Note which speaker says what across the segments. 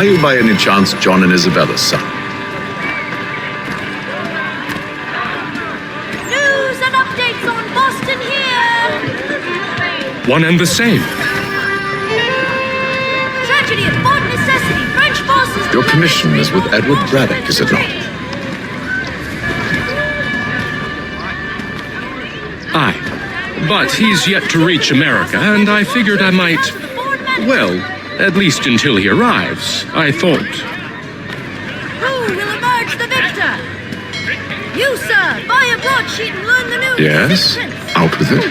Speaker 1: Are you by any chance John and Isabella's son?
Speaker 2: News and updates on Boston here!
Speaker 3: One and the same.
Speaker 2: Tragedy of Fort Necessity. French bosses...
Speaker 1: Your commission is with Edward Braddock, is it not?
Speaker 3: Aye. But he's yet to reach America, and I figured I might... Well, at least until he arrives, I thought.
Speaker 2: Who will emerge the victor? You, sir, buy a broadsheet and learn the news.
Speaker 1: Yes? Out with it.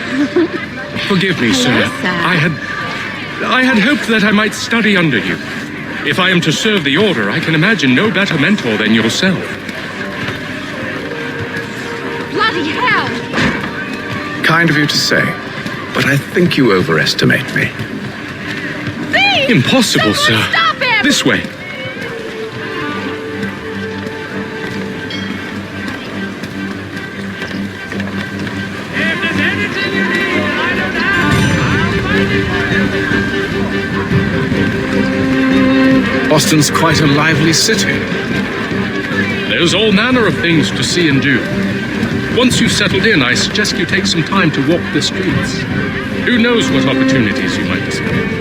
Speaker 3: Forgive me, sir. I had hoped that I might study under you. If I am to serve the Order, I can imagine no better mentor than yourself.
Speaker 2: Bloody hell!
Speaker 1: Kind of you to say, but I think you overestimate me.
Speaker 2: Thief!
Speaker 3: Impossible,
Speaker 2: Someone
Speaker 3: sir.
Speaker 2: Stop him!
Speaker 3: This way.
Speaker 4: If there's anything you need, I don't know. I'll find it for you.
Speaker 1: Boston's quite a lively city.
Speaker 3: There's all manner of things to see and do. Once you've settled in, I suggest you take some time to walk the streets. Who knows what opportunities you might discover.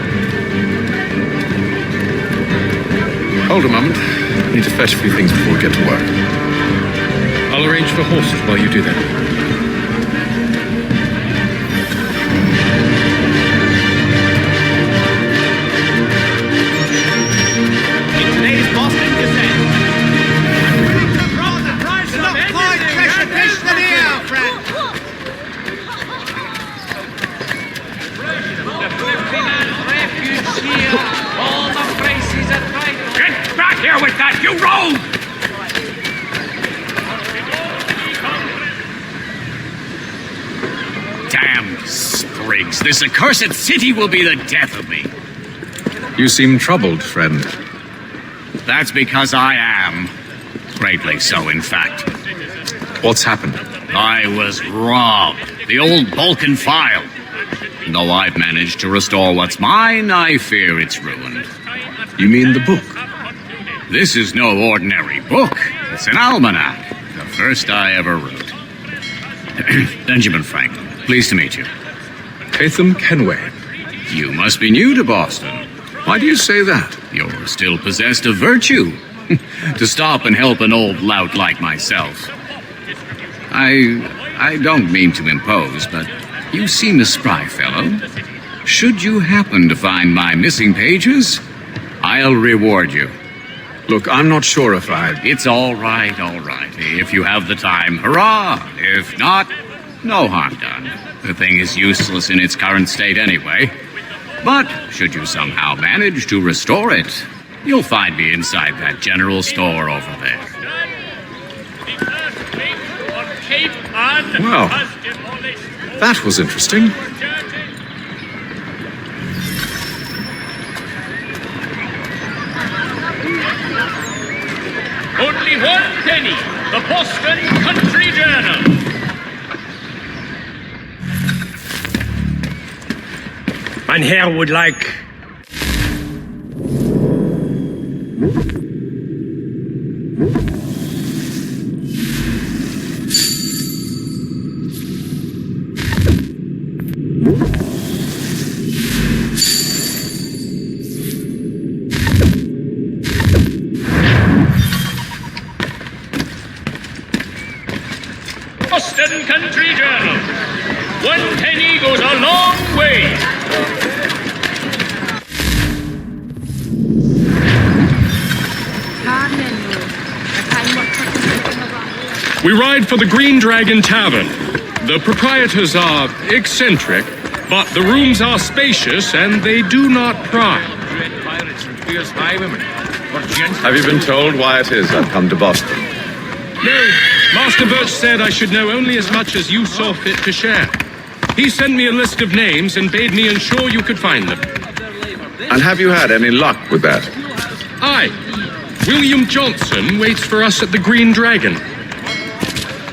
Speaker 1: Hold a moment. I need to fetch a few things before we get to work.
Speaker 3: I'll arrange for horses while you do that.
Speaker 4: In today's Boston Gazette. From the price of anything, fish the deal, friend. The 50-man refuge here. All the places are right. Get back here with that, you rogue! Damn sprigs. This accursed city will be the death of me.
Speaker 1: You seem troubled, friend.
Speaker 4: That's because I am. Greatly so, in fact.
Speaker 1: What's happened?
Speaker 4: I was robbed. The old Balkan file. And though I've managed to restore what's mine, I fear it's ruined.
Speaker 1: You mean the book?
Speaker 4: This is no ordinary book. It's an almanac. The first I ever wrote. Benjamin Franklin, pleased to meet you.
Speaker 1: Tatham Kenway.
Speaker 4: You must be new to Boston.
Speaker 1: Why do you say that?
Speaker 4: You're still possessed of virtue. To stop and help an old lout like myself. I don't mean to impose, but you seem a spry fellow. Should you happen to find my missing pages, I'll reward you.
Speaker 1: Look, I'm not sure if I...
Speaker 4: It's all right, all right. If you have the time, hurrah! If not, no harm done. The thing is useless in its current state anyway. But should you somehow manage to restore it, you'll find me inside that general store over there.
Speaker 1: Well, that was interesting.
Speaker 4: Only 1 penny. The Boston Country Journal.
Speaker 5: Mein Herr would like...
Speaker 4: Boston Country Journal. 1 penny goes a long way.
Speaker 3: We ride for the Green Dragon Tavern. The proprietors are eccentric, but the rooms are spacious and they do not pry.
Speaker 1: Have you been told why it is I've come to Boston?
Speaker 3: No, Master Birch said I should know only as much as you saw fit to share. He sent me a list of names and bade me ensure you could find them.
Speaker 1: And have you had any luck with that?
Speaker 3: Aye. William Johnson waits for us at the Green Dragon.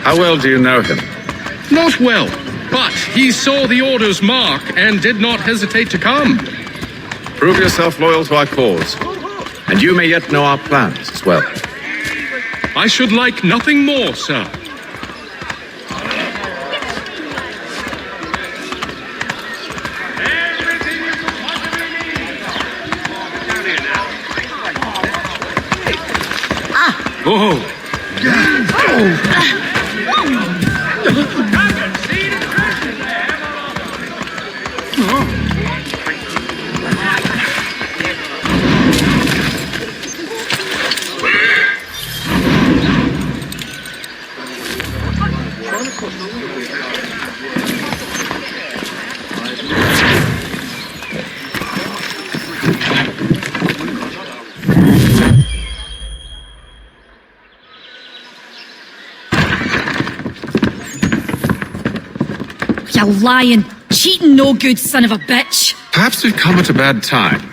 Speaker 1: How well do you know him?
Speaker 3: Not well, but he saw the Order's mark and did not hesitate to come.
Speaker 1: Prove yourself loyal to our cause. And you may yet know our plans as well.
Speaker 3: I should like nothing more, sir. Oh.
Speaker 2: You lying, cheating, no good son of a bitch.
Speaker 1: Perhaps we've come at a bad time.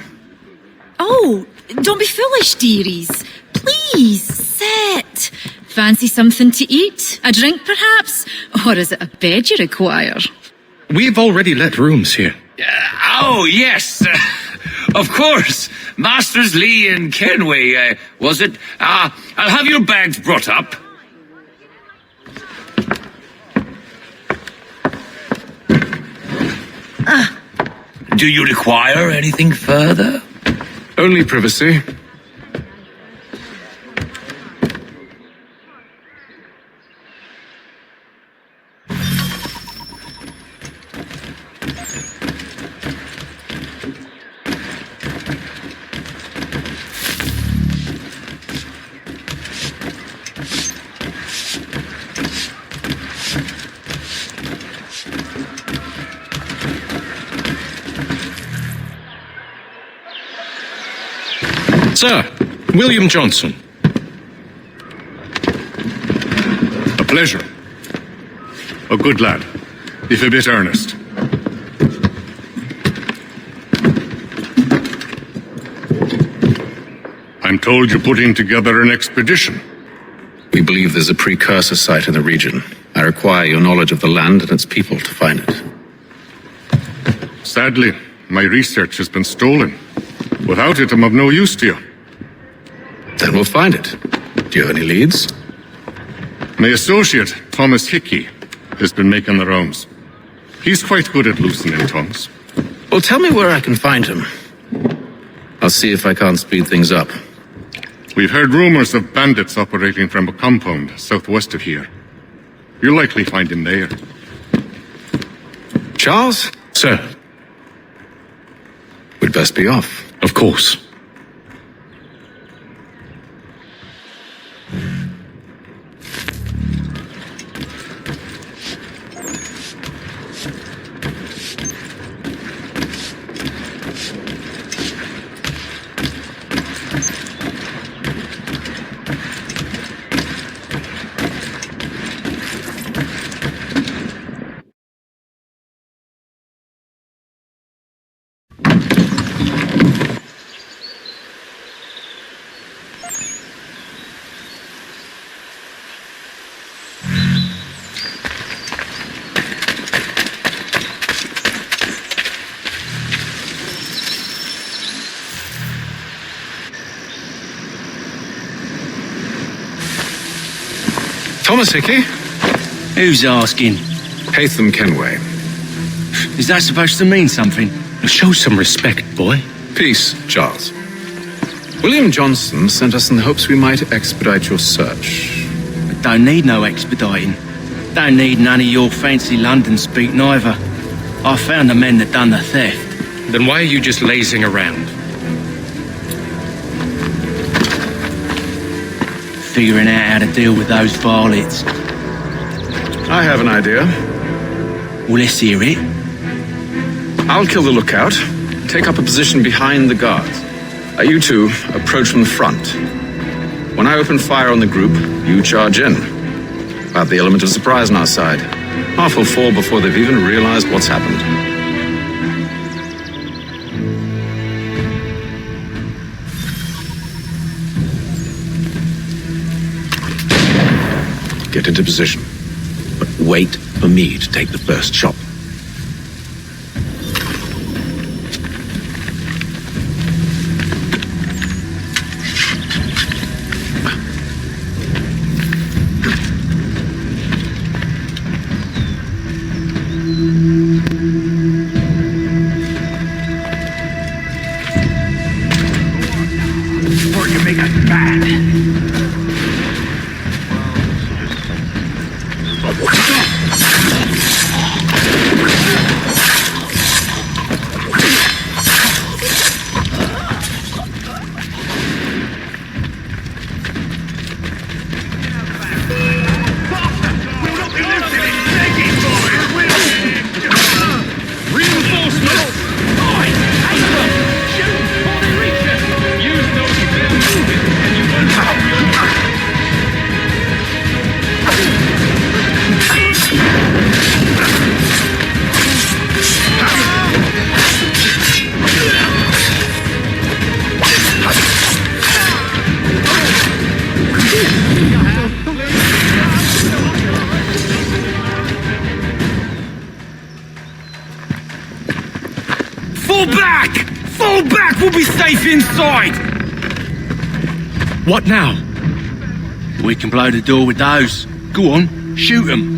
Speaker 2: Oh, don't be foolish, dearies. Please, sit. Fancy something to eat? A drink, perhaps? Or is it a bed you require?
Speaker 3: We've already let rooms here.
Speaker 4: Oh, yes. Of course. Masters Lee and Kenway, was it? I'll have your bags brought up. Do you require anything further?
Speaker 1: Only privacy.
Speaker 3: Sir, William Johnson.
Speaker 6: A pleasure. A good lad, if a bit earnest. I'm told you're putting together an expedition.
Speaker 1: We believe there's a precursor site in the region. I require your knowledge of the land and its people to find it.
Speaker 6: Sadly, my research has been stolen. Without it, I'm of no use to you.
Speaker 1: Then we'll find it. Do you have any leads?
Speaker 6: My associate, Thomas Hickey, has been making the rounds. He's quite good at loosening tongues.
Speaker 1: Well, tell me where I can find him. I'll see if I can't speed things up.
Speaker 6: We've heard rumors of bandits operating from a compound southwest of here. You'll likely find him there.
Speaker 1: Charles?
Speaker 3: Sir,
Speaker 1: We'd best be off.
Speaker 3: of course.
Speaker 1: Thomas Hickey?
Speaker 7: Who's asking?
Speaker 1: Haytham Kenway.
Speaker 7: Is that supposed to mean something?
Speaker 3: Show some respect, boy.
Speaker 1: Peace, Charles. William Johnson sent us in the hopes we might expedite your search.
Speaker 7: I don't need no expediting. Don't need none of your fancy London speak neither. I found the men that done the theft.
Speaker 3: Then why are you just lazing around?
Speaker 7: Figuring out how to deal with those varlets.
Speaker 1: I have an idea.
Speaker 7: Well, let's hear it.
Speaker 1: I'll kill the lookout, take up a position behind the guards. You two approach from the front. When I open fire on the group, you charge in. We'll have the element of surprise on our side. Half will fall before they've even realized what's happened. Get into position, but wait for me to take the first shot.
Speaker 5: Fall back! Fall back! We'll be safe inside!
Speaker 3: What now?
Speaker 7: We can blow the door with those. Go on, shoot them.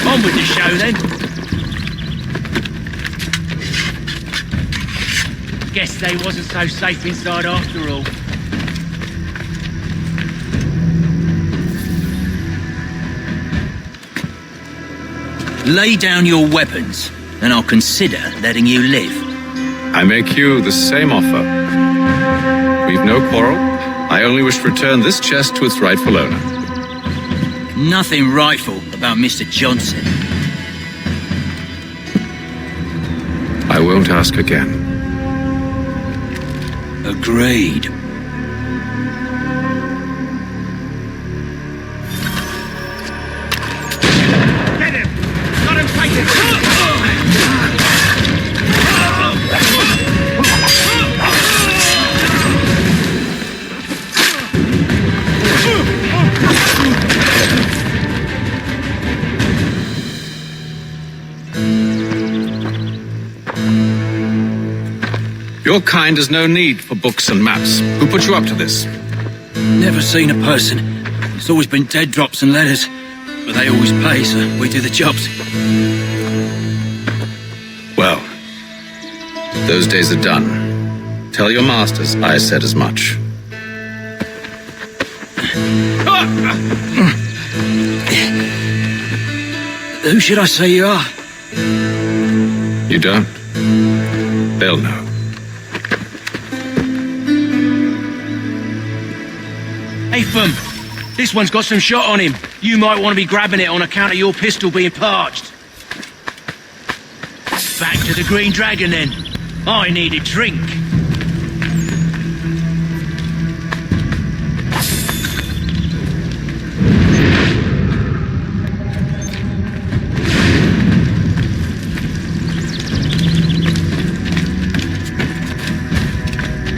Speaker 7: On with the show then. Guess they wasn't so safe inside after all. Lay down your weapons, and I'll consider letting you live.
Speaker 1: I make you the same offer. We've no quarrel. I only wish to return this chest to its rightful owner.
Speaker 7: Nothing rightful about Mr. Johnson.
Speaker 1: I won't ask again.
Speaker 7: Agreed.
Speaker 5: Get him! Let him fight it!
Speaker 1: Your kind has no need for books and maps. Who put you up to this?
Speaker 7: Never seen a person. It's always been dead drops and letters. But they always pay, so we do the jobs.
Speaker 1: Well, those days are done. Tell your masters I said as much.
Speaker 7: Who should I say you are?
Speaker 1: You don't? They'll know.
Speaker 7: Hey, Fum. This one's got some shot on him. You might want to be grabbing it on account of your pistol being parched. Back to the Green Dragon, then. I need a drink.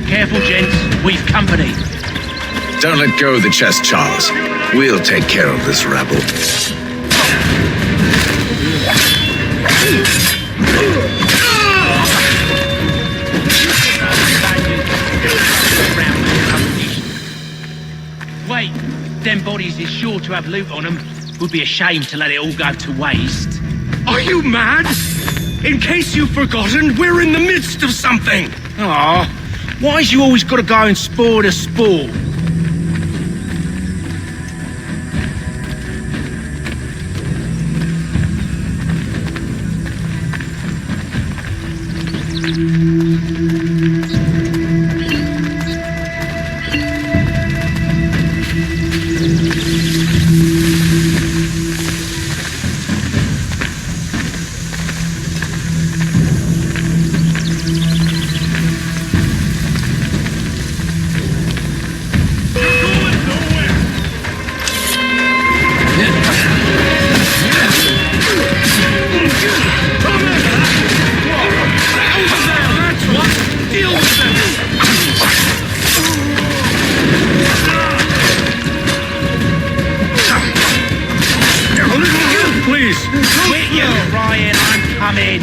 Speaker 7: Careful, gents. We've company.
Speaker 1: Don't let go of the chest, Charles. We'll take care of this rabble.
Speaker 7: Wait, them bodies is sure to have loot on them. Would be a shame to let it all go to waste.
Speaker 5: Are you mad? In case you've forgotten, we're in the midst of something!
Speaker 7: Aw, why's you always got to go and spoil the sport? Quit your crying, I'm coming.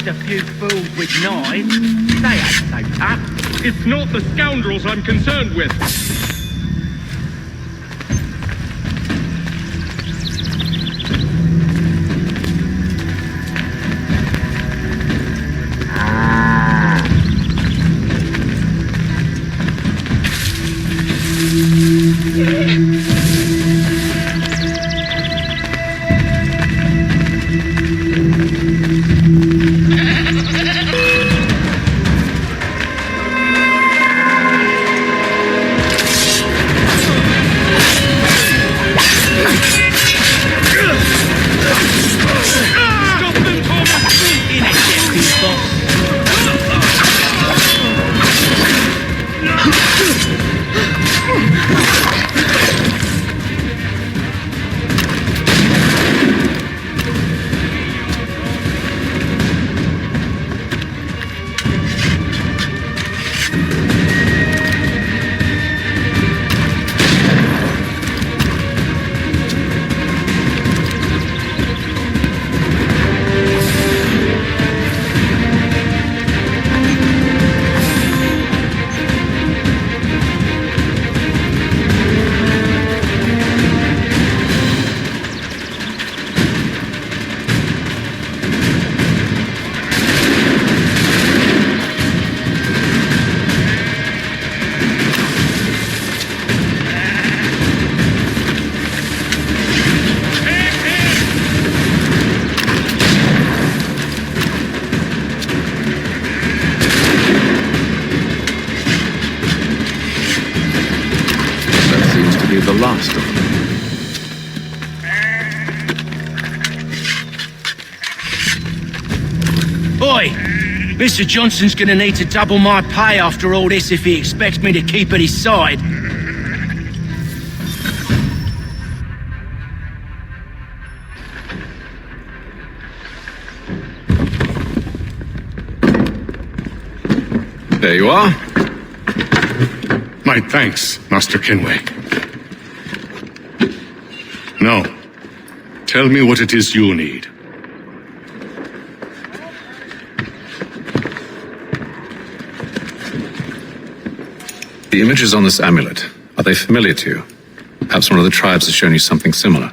Speaker 7: A few fools with knives. They ain't so tough.
Speaker 3: It's not the scoundrels I'm concerned with.
Speaker 1: be the last of them.
Speaker 7: Oi! Mr. Johnson's gonna need to double my pay after all this if he expects me to keep at his side.
Speaker 1: There you are.
Speaker 6: My thanks, Master Kenway. Now, tell me what it is you need.
Speaker 1: The images on this amulet, are they familiar to you? Perhaps one of the tribes has shown you something similar.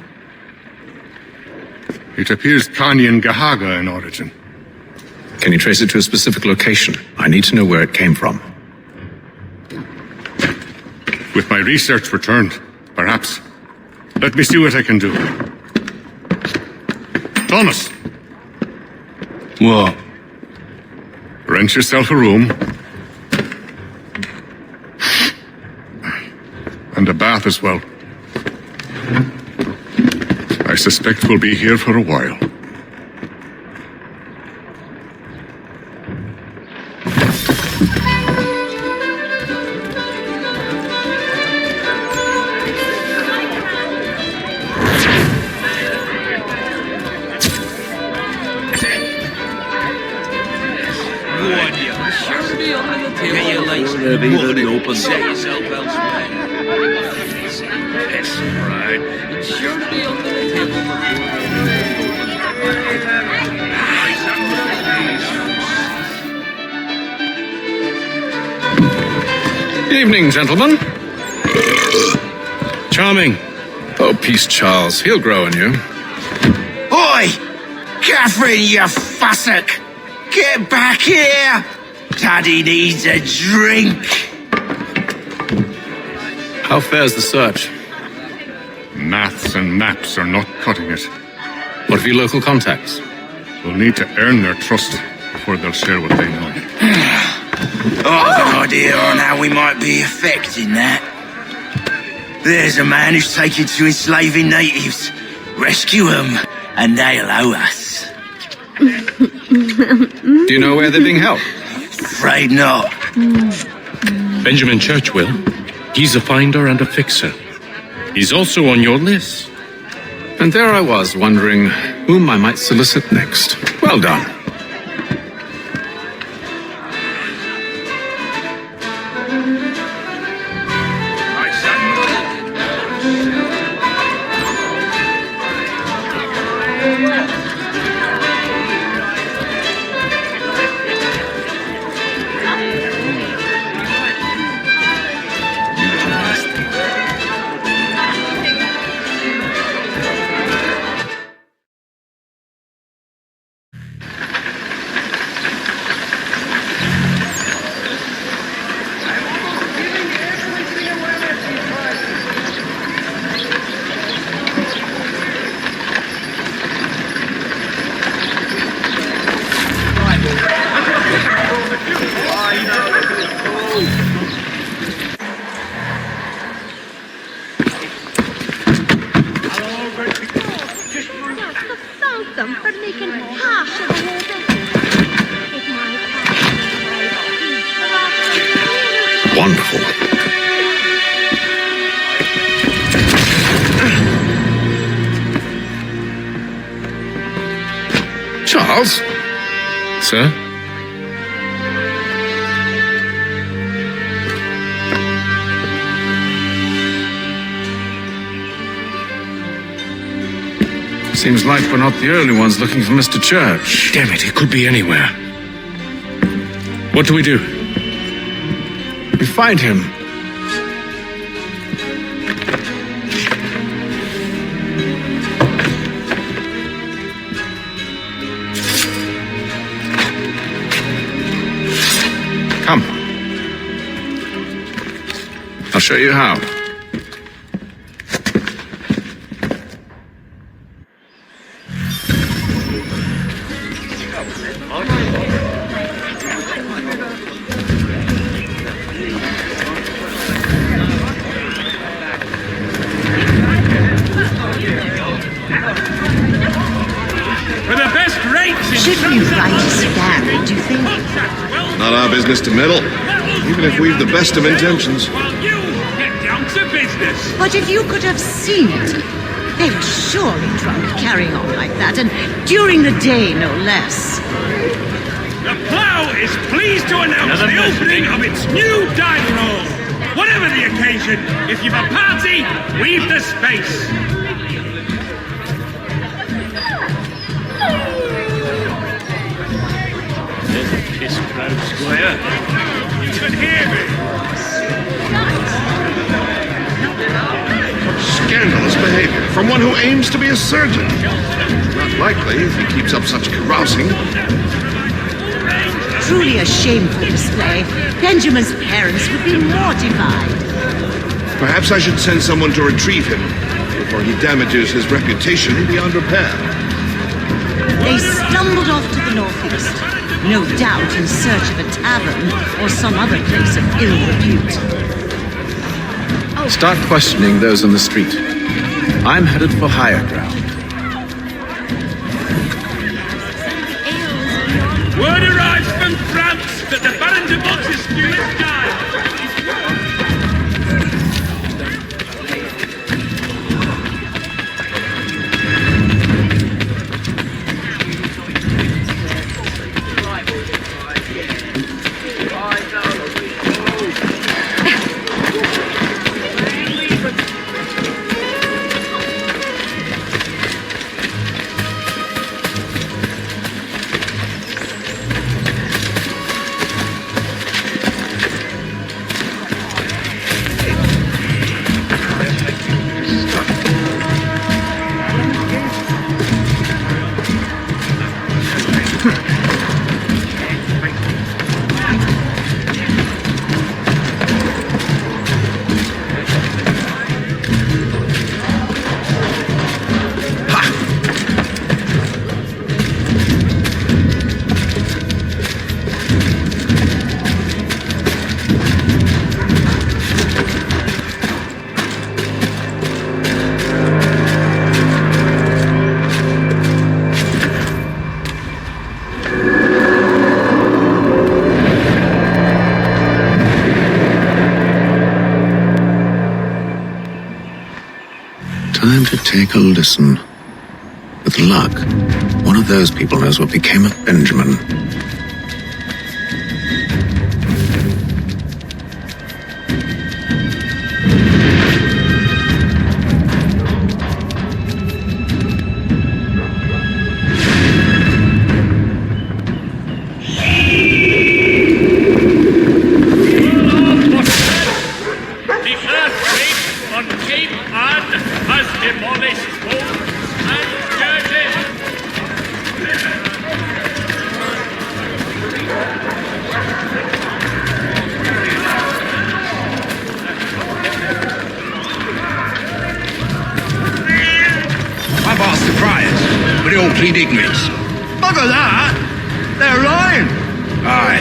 Speaker 6: It appears Kanyan Gahaga in origin.
Speaker 1: Can you trace it to a specific location? I need to know where it came from.
Speaker 6: With my research returned, perhaps. Let me see what I can do. Thomas!
Speaker 7: What?
Speaker 6: Rent yourself a room. And a bath as well. I suspect we'll be here for a while.
Speaker 1: Evening, gentlemen.
Speaker 3: Charming.
Speaker 1: Oh, peace, Charles. He'll grow on you.
Speaker 8: Oi! Catherine, you fussock! Get back here! Daddy needs a drink!
Speaker 1: How fares the search?
Speaker 6: Maths and maps are not cutting it.
Speaker 1: What of your local contacts?
Speaker 6: We'll need to earn their trust before they'll share what they know.
Speaker 8: I've an idea on how we might be affecting that. There's a man who's taken to enslaving natives. Rescue them, and they'll owe us.
Speaker 1: Do you know where they're being held?
Speaker 8: Afraid not.
Speaker 3: Benjamin Churchwill. He's a finder and a fixer. He's also on your list.
Speaker 1: And there I was, wondering whom I might solicit next. Well done.
Speaker 9: For making hash of the whole business. If my
Speaker 1: Wonderful. Charles?
Speaker 3: Sir?
Speaker 1: Seems like we're not the only ones looking for Mr. Church.
Speaker 3: Damn it, it could be anywhere. What do we do?
Speaker 1: We find him. Come. I'll show you how.
Speaker 10: business to meddle, even if we've the best of intentions.
Speaker 5: Well, you get down to business.
Speaker 9: But if you could have seen it, they were surely drunk carrying on like that, and during the day, no less.
Speaker 5: The Plough is pleased to announce the opening of its new dining hall. Whatever the occasion, if you've a party, leave the space.
Speaker 3: There's a piss crowd, Squire.
Speaker 5: You can hear me.
Speaker 10: Scandalous behavior from one who aims to be a surgeon. Not likely if he keeps up such carousing.
Speaker 9: Truly a shameful display. Benjamin's parents would be mortified.
Speaker 10: Perhaps I should send someone to retrieve him before he damages his reputation beyond repair.
Speaker 9: They stumbled off to the northeast, no doubt in search of a tavern or some other place of ill repute.
Speaker 1: Start questioning those on the street. I'm headed for higher ground.
Speaker 5: Word arrives from France that the Baron de Montesquieu has died.
Speaker 1: Time to take a listen. With luck, one of those people knows what became of Benjamin.
Speaker 5: The earthquake on Cape Ann has demolished homes and churches.
Speaker 8: I've asked the friars, but they all plead ignorance.
Speaker 5: Bugger that! They're lying.
Speaker 8: Aye.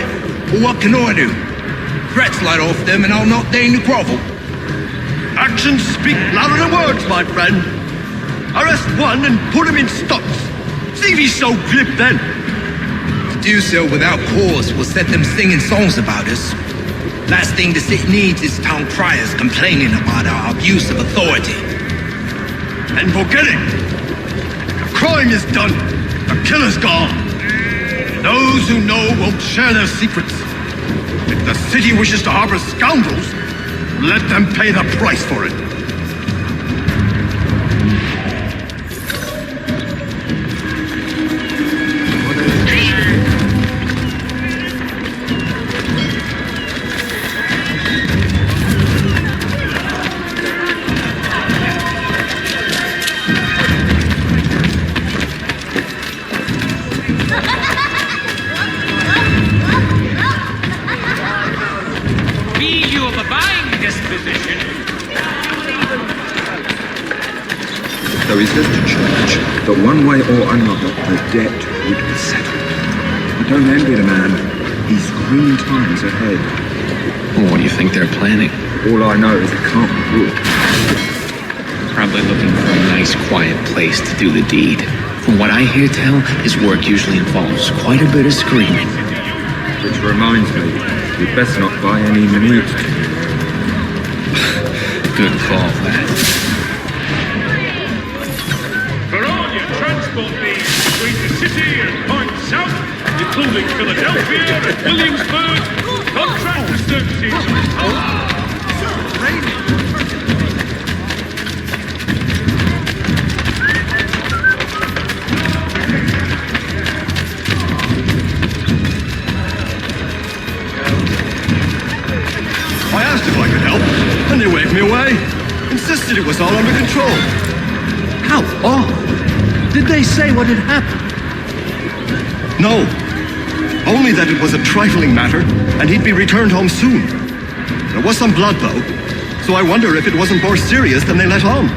Speaker 8: Well, what can I do? Threats light off them and I'll not deign to grovel.
Speaker 5: Actions speak louder than words, my friend. Arrest one and put him in stocks. See if he's so glib then.
Speaker 8: To do so without cause will set them singing songs about us. Last thing the city needs is town criers complaining about our abuse of authority.
Speaker 5: And forget it. The crime is done. The killer's gone. Those who know won't share their secrets. If the city wishes to harbor scoundrels, let them pay the price for it.
Speaker 11: Be you of a buying disposition?
Speaker 12: So he says to church that one way or another the debt would be settled. I don't envy the man. He's green times ahead.
Speaker 1: Well, what do you think they're planning?
Speaker 12: All I know is it can't be good.
Speaker 13: Probably looking for a nice, quiet place to do the deed. From what I hear tell, his work usually involves quite a bit of screaming.
Speaker 12: Which reminds me, you'd best not buy any minute.
Speaker 13: Good call, lads.
Speaker 3: For all your transport needs between the city and points south, including Philadelphia and Williamsburg, contractor services.
Speaker 5: I asked if I could help, and they waved me away. Insisted it was all under control.
Speaker 7: How odd. Did they say what had happened?
Speaker 5: No. Only that it was a trifling matter, and he'd be returned home soon. There was some blood, though, so I wonder if it wasn't more serious than they let on.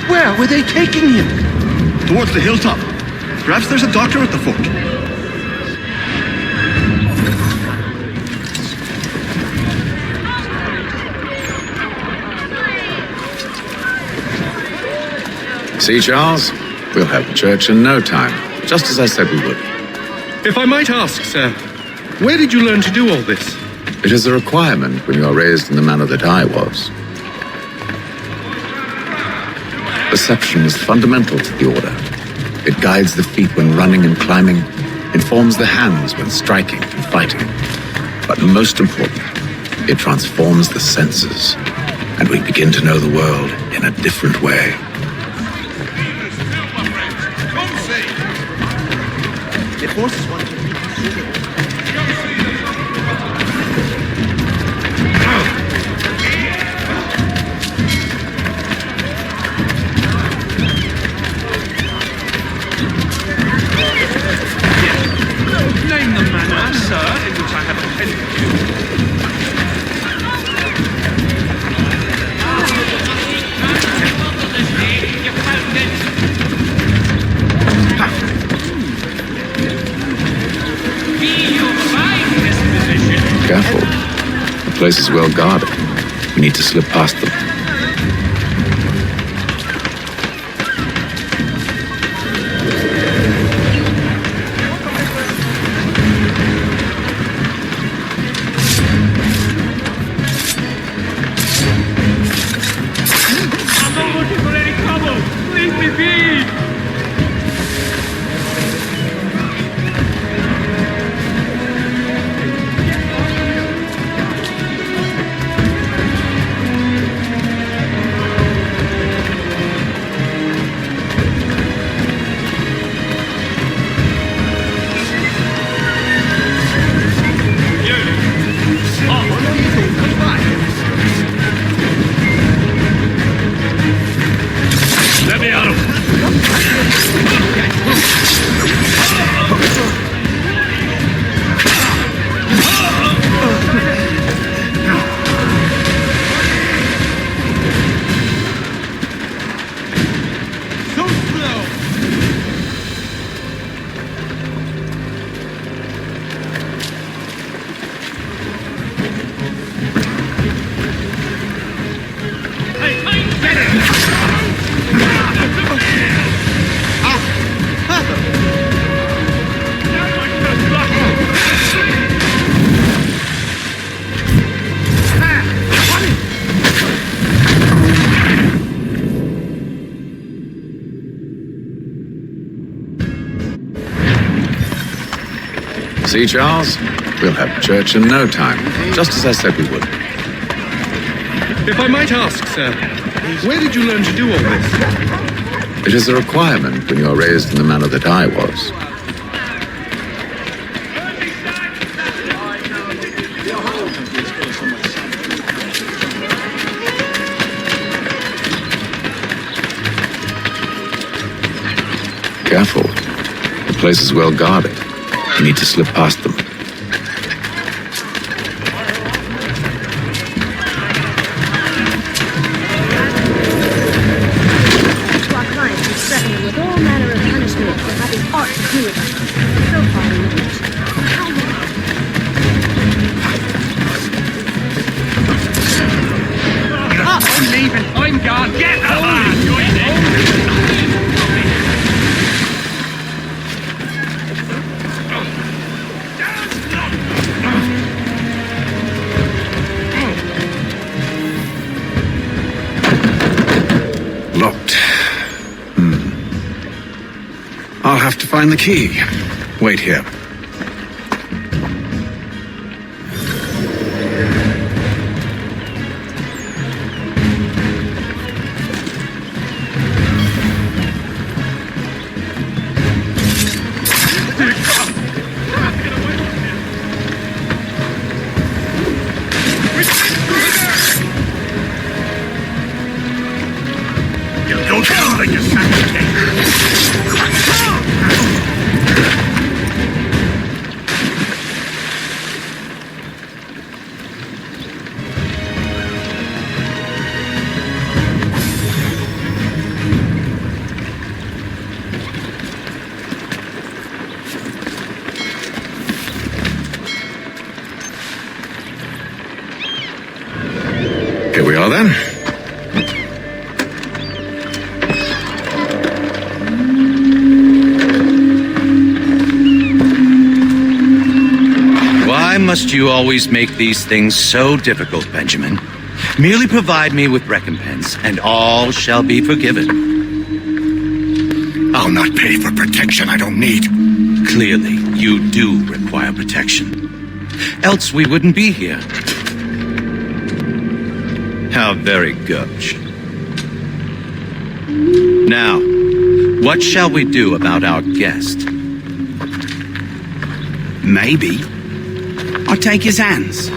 Speaker 7: Where were they taking him?
Speaker 5: Towards the hilltop. Perhaps there's a doctor at the fort.
Speaker 1: See, Charles? We'll have the church in no time, just as I said we would.
Speaker 3: If I might ask, sir, where did you learn to do all this?
Speaker 1: It is a requirement when you are raised in the manner that I was. Perception is fundamental to the order. It guides the feet when running and climbing, informs the hands when striking and fighting. But most important, it transforms the senses, and we begin to know the world in a different way.
Speaker 5: The forces want to reconsider.
Speaker 11: Name the manner, sir, in which I have offended you.
Speaker 1: Careful. The place is well guarded. We need to slip past them.
Speaker 11: I'm not looking for any trouble. Leave me be. Let me out of so slow.
Speaker 1: See, Charles? We'll have church in no time, just as I said we would.
Speaker 3: If I might ask, sir, where did you learn to do all this?
Speaker 1: It is a requirement when you are raised in the manner that I was. Careful. The place is well guarded. You need to slip past them.
Speaker 14: To our clients, we threaten them with all manner of punishment for having aught to do with us. So far, we haven't. How long?
Speaker 11: I'm leaving. I'm gone. Get the man.
Speaker 1: have to find the key. Wait here. Here we are then.
Speaker 15: Why must you always make these things so difficult, Benjamin? Merely provide me with recompense, and all shall be forgiven.
Speaker 5: I'll not pay for protection I don't need.
Speaker 15: Clearly, you do require protection. Else we wouldn't be here. How very gauche. Now, what shall we do about our guest?
Speaker 8: Maybe I'll take his hands.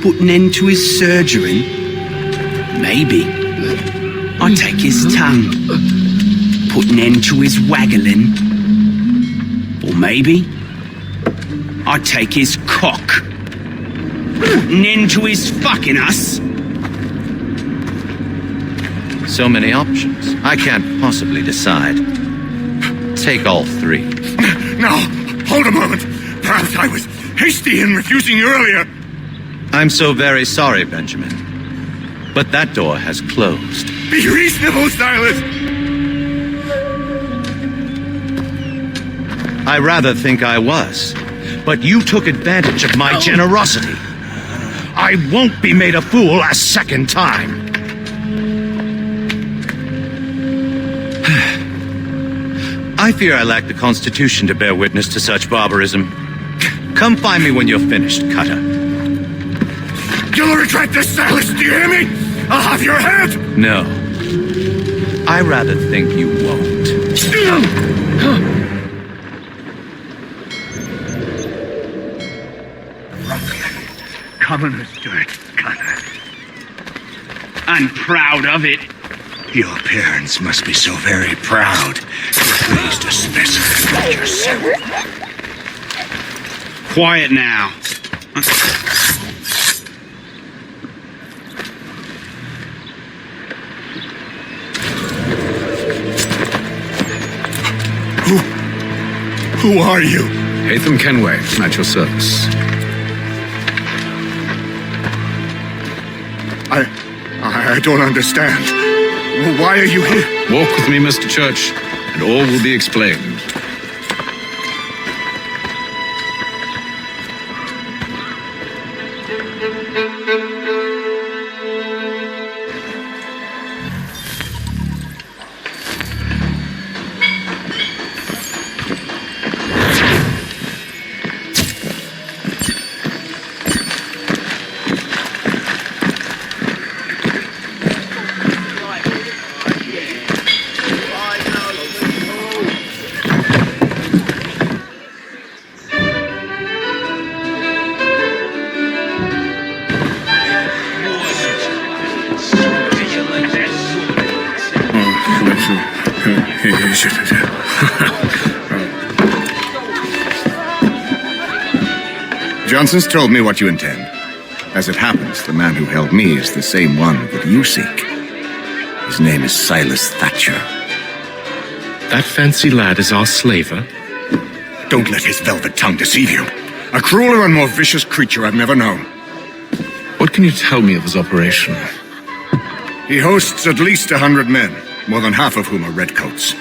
Speaker 8: Put an end to his surgery. Maybe I'll take his tongue. Put an end to his waggling. Or maybe I'll take his cock. Put an end to his fucking us.
Speaker 15: So many options. I can't possibly decide. Take all three.
Speaker 5: No, hold a moment. Perhaps I was hasty in refusing you earlier.
Speaker 15: I'm so very sorry, Benjamin. But that door has closed.
Speaker 5: Be reasonable, Silas.
Speaker 15: I rather think I was. But you took advantage of my generosity. I won't be made a fool a second time. I fear I lack the constitution to bear witness to such barbarism. Come find me when you're finished, Cutter.
Speaker 5: You'll regret this, Silas, do you hear me? I'll have your head!
Speaker 15: No. I rather think you won't.
Speaker 8: Commoner's dirt, Cutter. I'm proud of it. Your parents must be so very proud to raise a specimen like yourself. Quiet now.
Speaker 5: Who are you?
Speaker 1: Hatham Kenway, at your service.
Speaker 5: I don't understand. Why are you here?
Speaker 1: Walk with me, Mr. Church, and all will be explained.
Speaker 10: Johnson's told me what you intend. As it happens, the man who held me is the same one that you seek. His name is Silas Thatcher.
Speaker 3: That fancy lad is our slaver?
Speaker 10: Don't let his velvet tongue deceive you. A crueler and more vicious creature I've never known.
Speaker 1: What can you tell me of his operation?
Speaker 10: He hosts at least 100 men, more than half of whom are redcoats.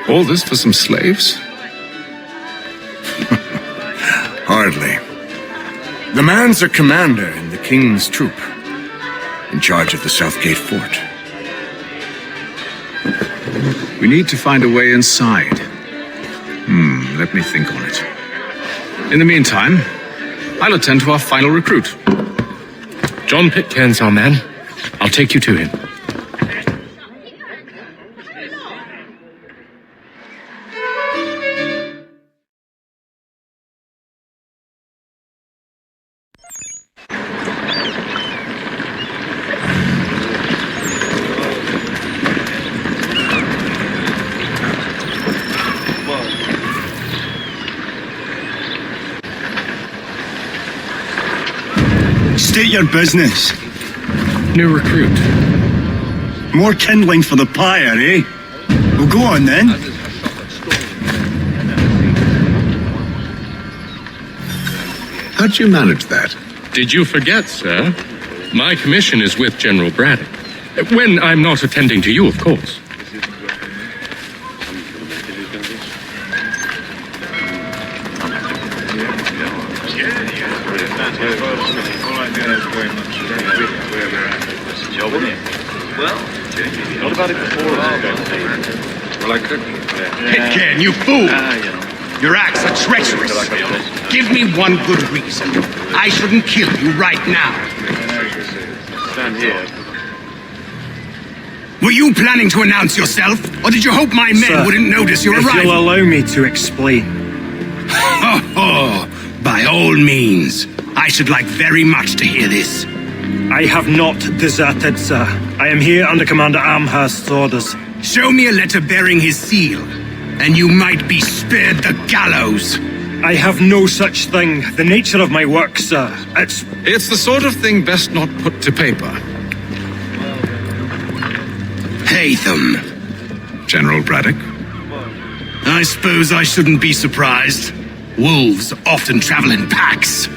Speaker 1: All this for some slaves?
Speaker 10: Hardly. The man's a commander in the King's troop, in charge of the Southgate Fort.
Speaker 1: We need to find a way inside. let me think on it. In the meantime, I'll attend to our final recruit.
Speaker 3: John Pitcairn's our man. I'll take you to him.
Speaker 5: State your business.
Speaker 3: New recruit.
Speaker 5: More kindling for the pyre, eh? Well, go on then.
Speaker 1: How'd you manage that?
Speaker 3: Did you forget, sir? My commission is with General Braddock. When I'm not attending to you, of course.
Speaker 15: Pitcairn, you fool! Your acts are treacherous. Give me one good reason. I shouldn't kill you right now.
Speaker 16: Stand here.
Speaker 15: Were you planning to announce yourself, or did you hope my men
Speaker 17: Sir,
Speaker 15: wouldn't notice your
Speaker 17: if
Speaker 15: arrival?
Speaker 17: you'll allow me to explain.
Speaker 15: By all means. I should like very much to hear this.
Speaker 17: I have not deserted, sir. I am here under Commander Amherst's orders.
Speaker 15: Show me a letter bearing his seal, and you might be spared the gallows.
Speaker 17: I have no such thing. The nature of my work, sir,
Speaker 1: It's the sort of thing best not put to paper.
Speaker 15: Haytham.
Speaker 1: General Braddock?
Speaker 15: I suppose I shouldn't be surprised. Wolves often travel in packs.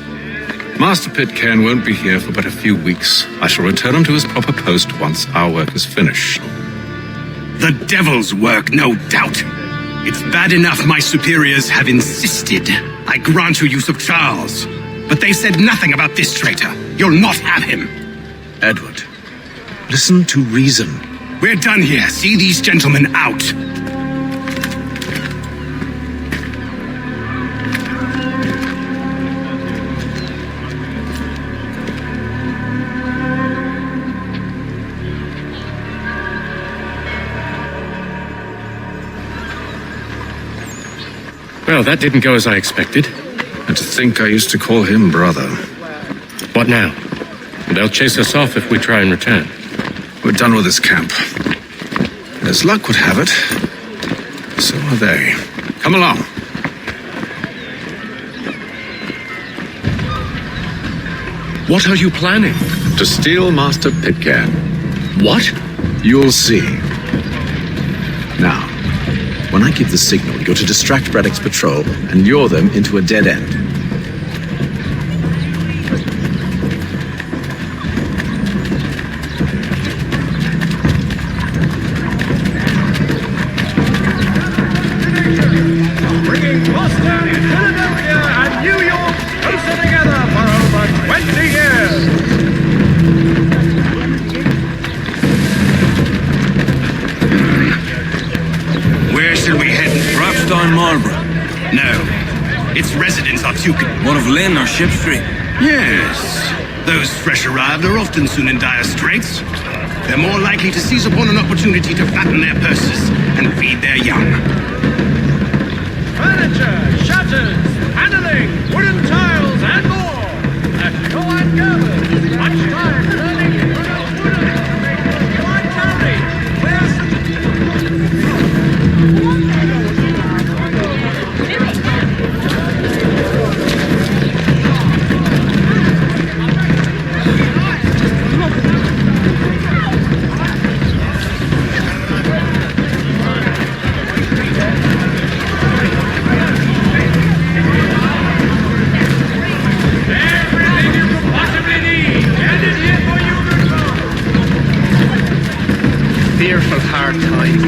Speaker 1: Master Pitcairn won't be here for but a few weeks. I shall return him to his proper post once our work is finished.
Speaker 15: The devil's work, no doubt. It's bad enough my superiors have insisted I grant you use of Charles. But they said nothing about this traitor. You'll not have him.
Speaker 1: Edward, listen to reason.
Speaker 15: We're done here. See these gentlemen out.
Speaker 3: Well, that didn't go as I expected.
Speaker 1: And to think I used to call him brother.
Speaker 3: What now? They'll chase us off if we try and return.
Speaker 1: We're done with this camp. As luck would have it, so are they. Come along.
Speaker 3: What are you planning?
Speaker 1: To steal Master Pitcairn.
Speaker 3: What?
Speaker 1: You'll see. Now, when I give the signal, you're to distract Braddock's patrol and lure them into a dead end.
Speaker 16: Bringing Boston, Philadelphia, and New York closer together for over 20 years.
Speaker 15: Where should we head?
Speaker 8: Perhaps down Marlborough.
Speaker 15: No. Its residents are too...
Speaker 8: One of Lynn or Ship Street?
Speaker 15: Yes. Those fresh arrived are often soon in dire straits. They're more likely to seize upon an opportunity to fatten their purses and feed their young.
Speaker 16: Furniture, shutters, paneling, wooden tiles, and more. At Go and Gather. Much time learning to put up wooden to make them quite handy.
Speaker 13: Fearful hard time.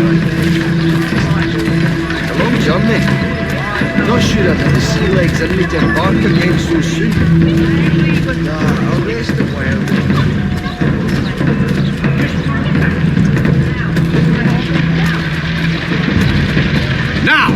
Speaker 13: Hello, John, mate. I'm not sure I'd have the sea legs in me to embark again so soon. Nah, I'll rest a while.
Speaker 15: Now!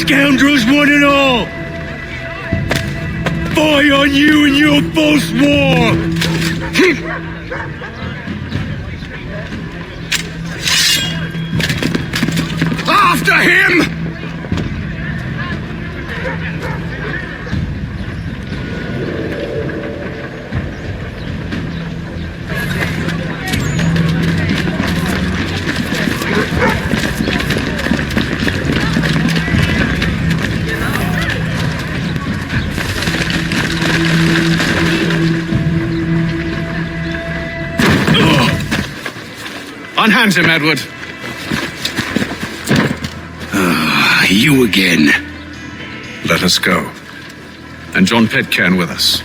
Speaker 17: scoundrels one and all! Fie on you and your false war!
Speaker 15: After him!
Speaker 1: Unhand him, Edward.
Speaker 15: You again.
Speaker 1: Let us go. And John Pitcairn with us.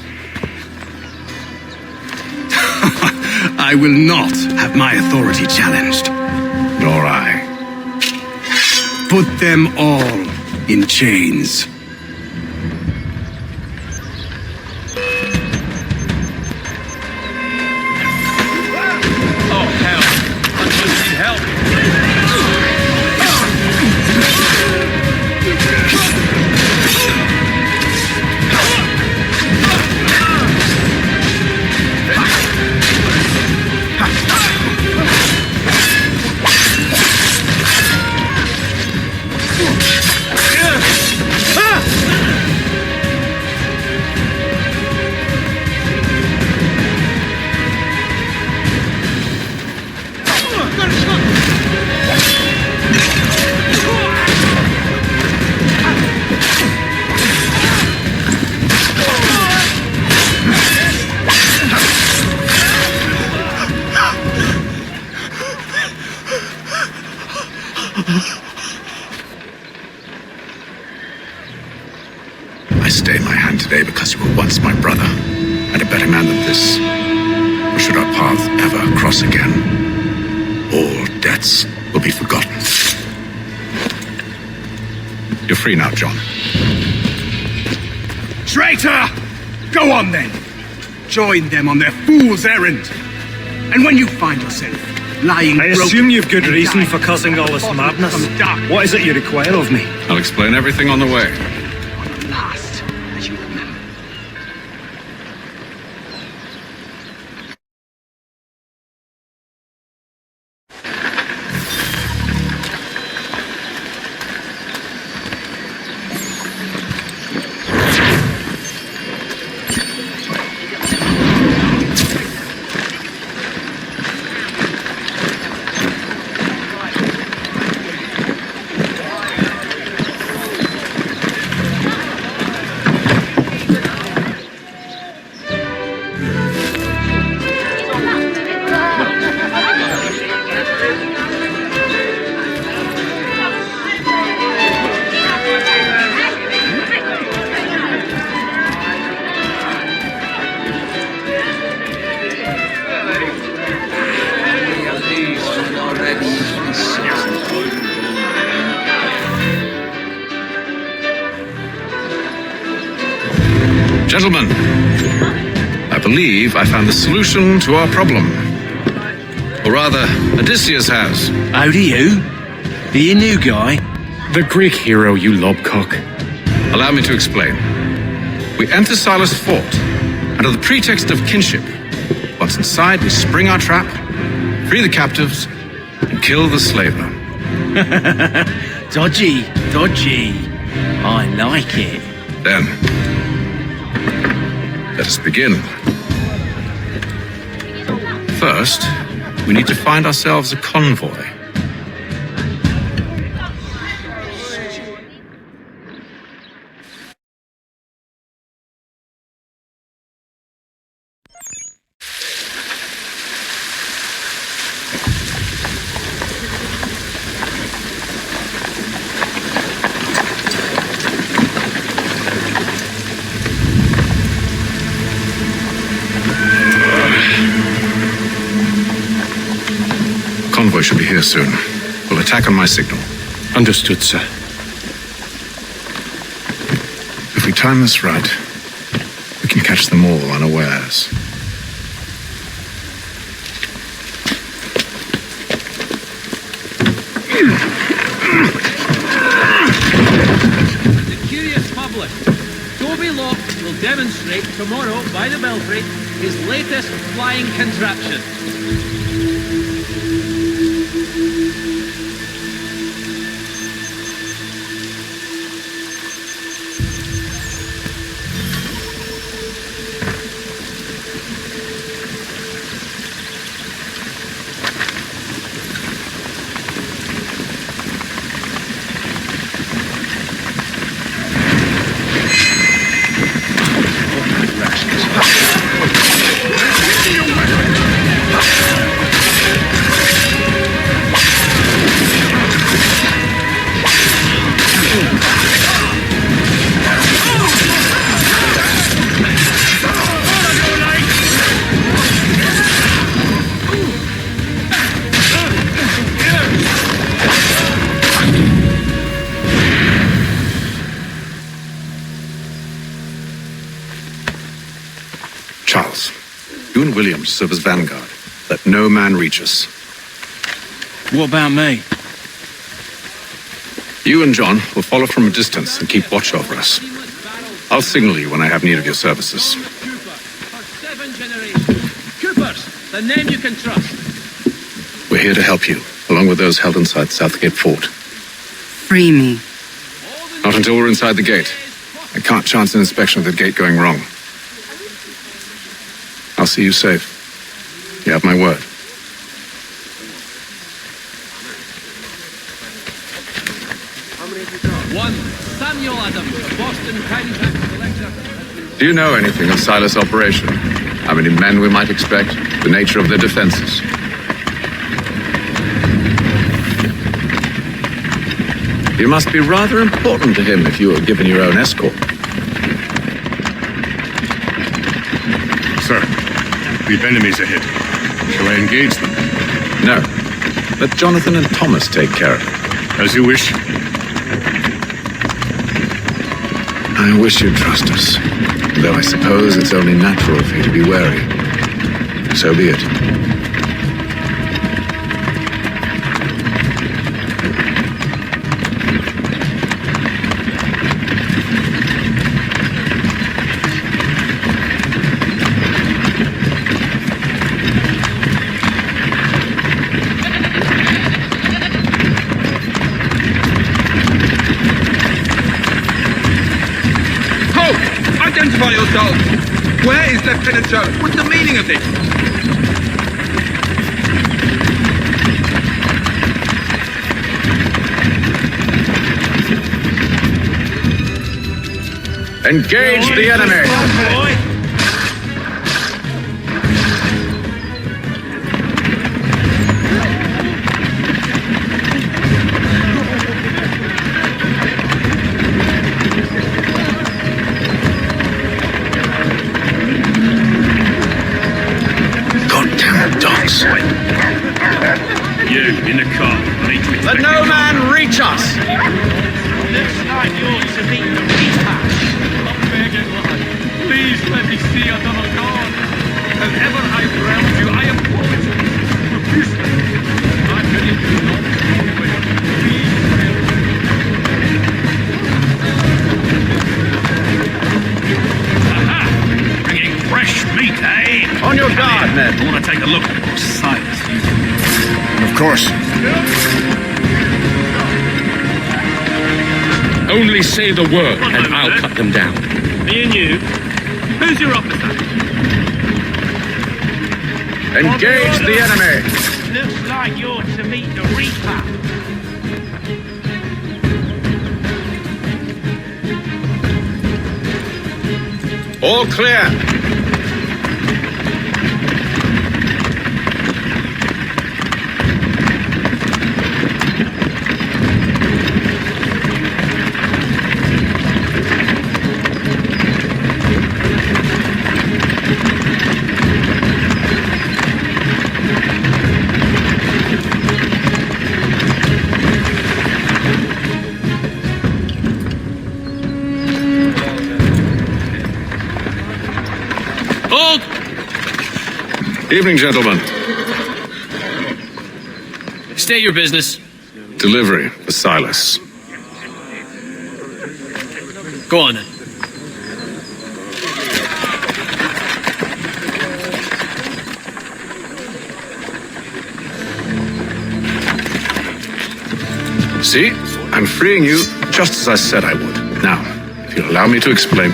Speaker 15: I will not have my authority challenged.
Speaker 1: Nor I.
Speaker 15: Put them all in chains.
Speaker 11: Oh, hell. I'm going to need help.
Speaker 1: I stay my hand today because you were once my brother, and a better man than this. Or should our paths ever cross again, all debts will be forgotten. You're free now, John.
Speaker 15: Traitor! Go on then. Join them on their fool's errand. And when you find yourself lying
Speaker 17: I assume you've good reason for causing all this madness. What is it you require of me?
Speaker 1: I'll explain everything on the way.
Speaker 15: Last, as you remember.
Speaker 1: Gentlemen, I believe I found the solution to our problem. Or rather, Odysseus has.
Speaker 7: How do you? Are you new guy?
Speaker 3: The Greek hero, you lobcock.
Speaker 1: Allow me to explain. We enter Silas' fort, under the pretext of kinship. Once inside, we spring our trap, free the captives, and kill the slaver.
Speaker 7: Dodgy, dodgy. I like it.
Speaker 1: Then, let us begin. First, we need to find ourselves a convoy. Convoy should be here soon. We'll attack on my signal.
Speaker 3: Understood, sir.
Speaker 1: If we time this right, we can catch them all unawares.
Speaker 11: accomplished. Toby Locke will demonstrate tomorrow by the Belfry his latest flying contraption.
Speaker 1: Charles, you and Williams serve as vanguard. Let no man reach us.
Speaker 7: What about me?
Speaker 1: You and John will follow from a distance and keep watch over us. I'll signal you when I have need of your services.
Speaker 11: For 7 generations. Coopers, the name you can trust.
Speaker 1: We're here to help you, along with those held inside Southgate Fort.
Speaker 18: Free me.
Speaker 1: Not until we're inside the gate. I can't chance an inspection of the gate going wrong. I'll see you safe. You have my word.
Speaker 11: One Samuel Adams, Boston Crime Collector.
Speaker 1: Do you know anything of Silas' operation? How many men we might expect? The nature of their defenses? You must be rather important to him if you were given your own escort.
Speaker 6: Sir, we've enemies ahead. Shall I engage them?
Speaker 1: No. Let Jonathan and Thomas take care of it.
Speaker 6: As you wish.
Speaker 1: I wish you'd trust us. Though I suppose it's only natural for you to be wary. So be it.
Speaker 5: Identify yourself! Where is Lieutenant Joe? What's the meaning of this?
Speaker 1: Engage the enemy!
Speaker 3: You, in the car. I need to expect
Speaker 1: Let no man reach us!
Speaker 11: Looks like you're to meet the Reaper. I'm begging, lad. Please let me see another god. However I've realmed you, I apologize profusely. I pity you not anyway. Please help me.
Speaker 15: Aha! Bringing fresh meat, eh?
Speaker 1: On your guard, men.
Speaker 15: I want to take a look at your Silas.
Speaker 10: Of course.
Speaker 3: Only say the word, and I'll cut them down.
Speaker 11: Me and you. Who's your officer?
Speaker 1: Engage the enemy!
Speaker 11: Looks like you're to meet the Reaper.
Speaker 1: All clear! Evening, gentlemen.
Speaker 19: State your business.
Speaker 1: Delivery for Silas.
Speaker 7: Go on then.
Speaker 1: See? I'm freeing you just as I said I would. Now, if you'll allow me to explain.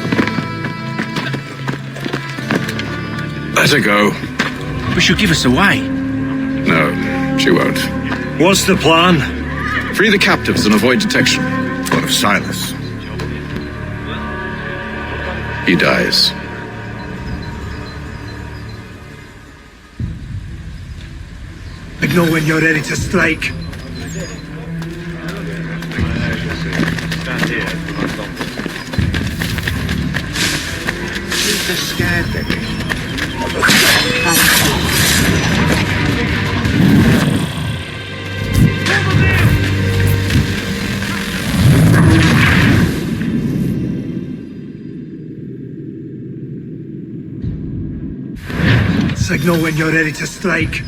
Speaker 1: Let her go.
Speaker 7: But she'll give us away.
Speaker 1: No, she won't.
Speaker 17: What's the plan?
Speaker 1: Free the captives and avoid detection.
Speaker 10: What of Silas?
Speaker 1: He dies.
Speaker 17: Know when you're ready to strike.
Speaker 10: The scared baby.
Speaker 17: Signal when you're ready to strike.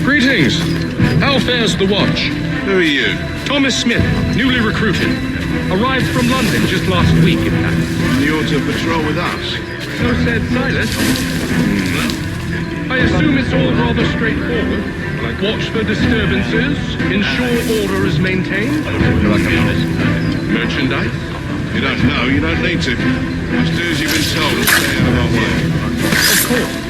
Speaker 3: Greetings. How fares the watch?
Speaker 6: Who are you?
Speaker 3: Thomas Smith, newly recruited. Arrived from London just last week, in fact.
Speaker 6: You ought to patrol with us.
Speaker 3: So said Silas. I assume it's all rather straightforward. Watch for disturbances, ensure order is maintained. Merchandise?
Speaker 6: You don't know, you don't need to. Just do as you've been told and stay out of our way.
Speaker 3: Of course.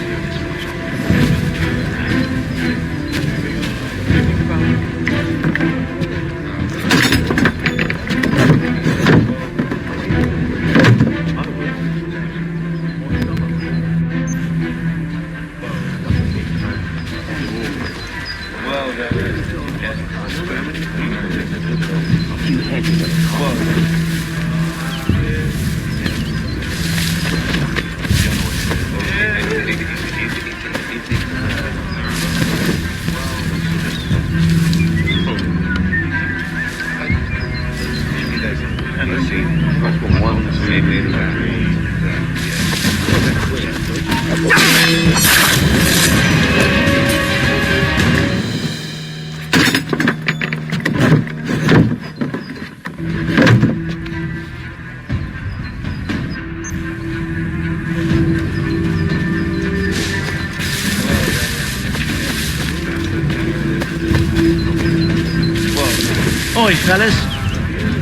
Speaker 7: Oi, fellas.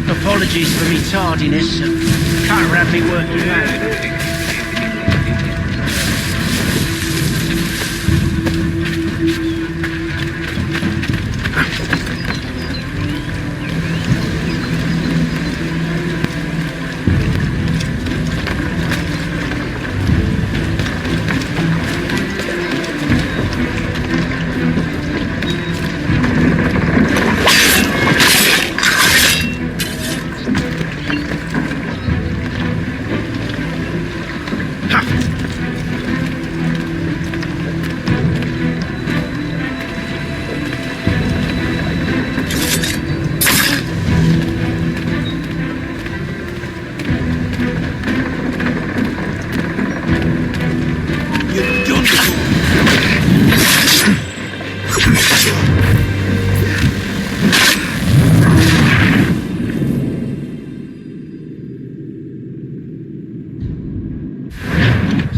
Speaker 7: Apologies for me tardiness. Can't have me working late.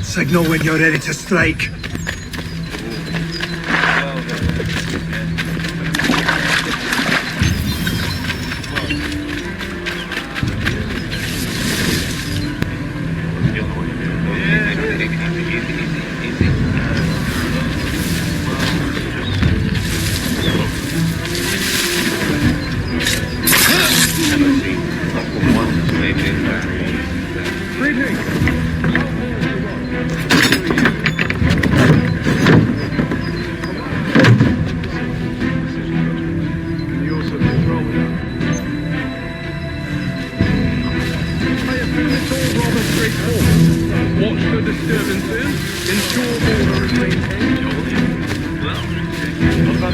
Speaker 17: Signal when you're ready to strike.
Speaker 3: straightforward. Watch for disturbances, ensure order is maintained. What about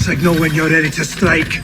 Speaker 15: Signal when you're ready to strike.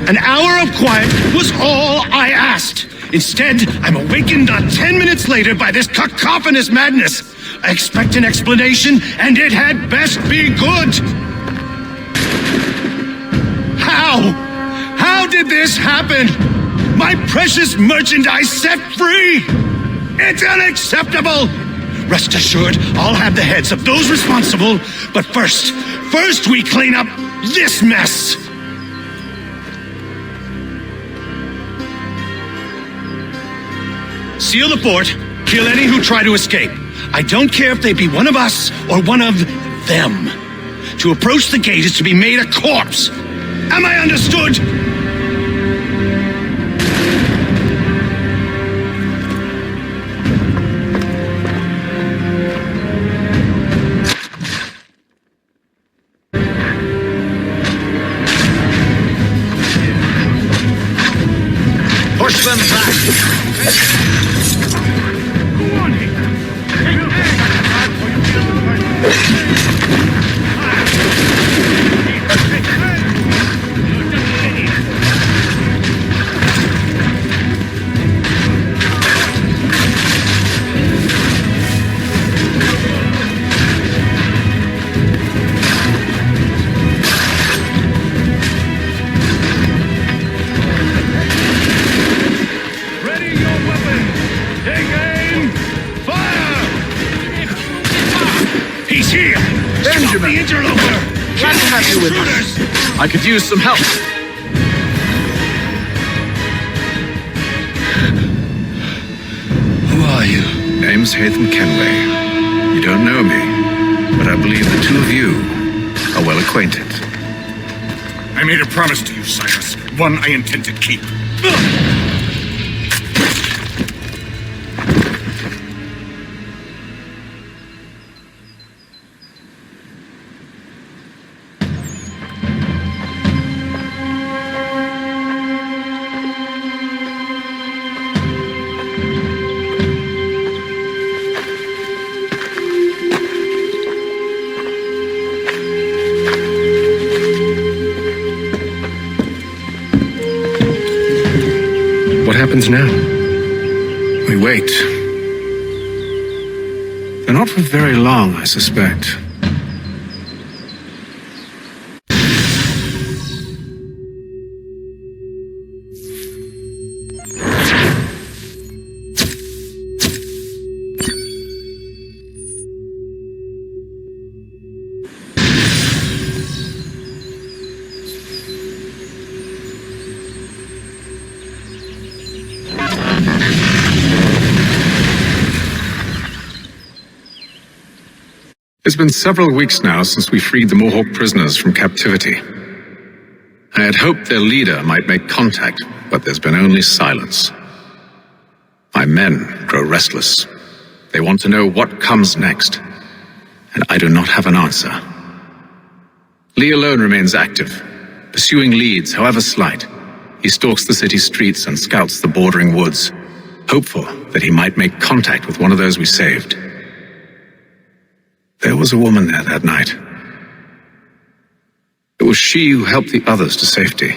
Speaker 15: An hour of quiet was all I asked. Instead, I'm awakened not 10 minutes later by this cacophonous madness. I expect an explanation, and it had best be good. How? How did this happen? My precious merchandise set free! It's unacceptable! Rest assured, I'll have the heads of those responsible, but first we clean up this mess! Seal the fort, kill any who try to escape. I don't care if they be one of us or one of them. To approach the gate is to be made a corpse. Am I understood?
Speaker 13: them back!
Speaker 15: He's here!
Speaker 13: Benjamin!
Speaker 15: The interloper!
Speaker 13: Glad to have you with us.
Speaker 1: I could use some help.
Speaker 10: Who are you?
Speaker 1: Name's Hatham Kenway. You don't know me, but I believe the two of you are well acquainted.
Speaker 6: I made a promise to you, Cyrus. One I intend to keep.
Speaker 3: What happens now?
Speaker 1: We wait. They're not for very long, I suspect. It's been several weeks now since we freed the Mohawk prisoners from captivity. I had hoped their leader might make contact, but there's been only silence. My men grow restless. They want to know what comes next, and I do not have an answer. Lee alone remains active, pursuing leads, however slight. He stalks the city streets and scouts the bordering woods, hopeful that he might make contact with one of those we saved. There was a woman there that night. It was she who helped the others to safety.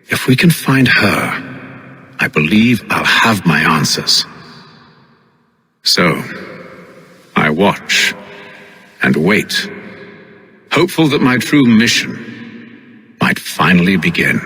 Speaker 1: If we can find her, I believe I'll have my answers. So, I watch and wait, hopeful that my true mission might finally begin.